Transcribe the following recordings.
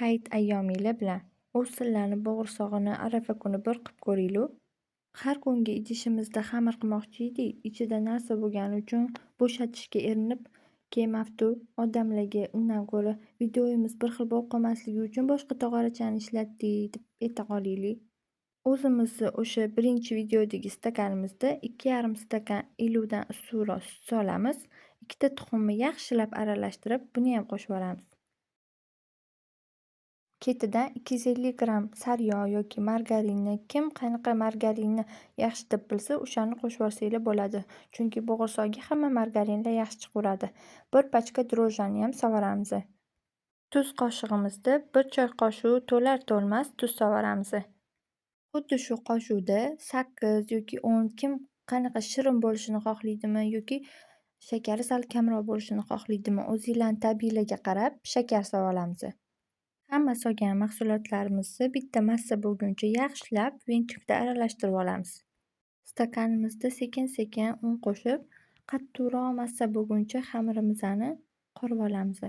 hayit ayyominglar bilan. U sizlarni bo'g'irsoqni arafa kuni bir qilib ko'ringlar. Har kungi idishimizda xamir qilmoqchi edik. Ichida narsa bo'lgani uchun bo'shatishga erinib kelmabdi. Odamlarga undan ko'ra videomiz bir xil bo'lib qolmasligi uchun boshqa tog'orachani ishlatdik deb ayta qolaylik. O'zimizni o'sha birinchi videodagi stakanimizda 2,5 stakan iluvdan issiqroq sut solamiz. Ikkita tuxumni yaxshilab aralashtirib, buni ham qo'shib yuboramiz. Ketidan 250 gramm sariyog' yoki margarinni, kim qanaqa margarinni yaxshi deb bilsa, o'shani qo'shib yuborsanglar bo'ladi. Chunki bo'g'irsoqga hamma margarinlar yaxshi chiqaveradi. Bir pachka drojjani ham sovoramiz. Tuz qoshig'imizda 1 choy qoshiq to'lar-to'lmas tuz sovoramiz. Xuddi shu qoshiqda 8 yoki 10 kim qanaqa shirin bo'lishini xohlaydimi yoki shakari sal kamroq bo'lishini xohlaydimi, o'zinglarning tabiiylarga qarab shakar solamiz. Hamma solgan mahsulotlarimizni bitta massa bo'lguncha yaxshilab ventikda aralashtirib olamiz. Stakanimizda sekin-sekin un qo'shib, qattiqroq massa bo'lguncha xamirimizni qorib olamiz.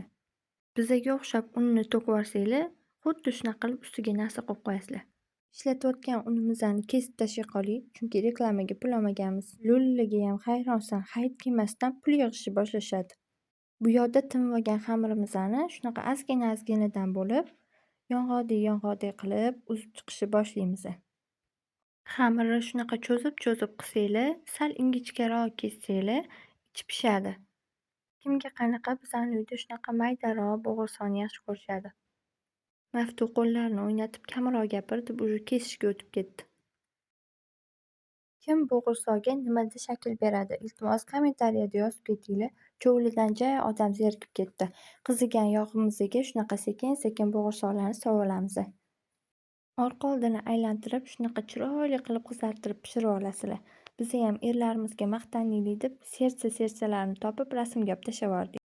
Bizaga o'xshab unni to'kib yuborsanglar, xuddi shunaqa qilib ustiga narsa qo'yib qo'yasizlar. Ishlatayotgan unimizni kesib tashlay qoling, chunki reklamaga pul olmaganmiz. Lo'lilarga ham hayronsan, hayit kelmasdan pul yig'ishni boshlashadi. Bu yoqda tinib olgan xamirimizni shunaqa ozgina-ozginadan bo'lib, yong'oqdek qilib uzib chiqishni boshlaymiz. Xamirni shunaqa cho'zib qilsanglar, sal ingichkaroq kessanglar, ichi pishadi. Kimga qanaqa, bizani uyda shunaqa maydaroq bo'g'irsoqni yaxshi ko'rishadi. Maftuh qo'llarini o'ynatib kamroq gapir deb уже kesishga o'tib ketdi. Kim bo'g'irsoqga nimada shakl beradi? Iltimos kommentariyada yozib ketinglar. Cho'g'lidan jay odam zerikib ketdi. Qizigan yog'imizga shunaqa sekin-sekin bo'g'irsoqlarni solib olamiz. Orqa oldini aylantirib, shunaqa chiroyli qilib qizartirib pishirib olasizlar. Biz ham erlarimizga maqtanaylik deb sersa-sersalarni topib rasmga olib tashlab yubordik.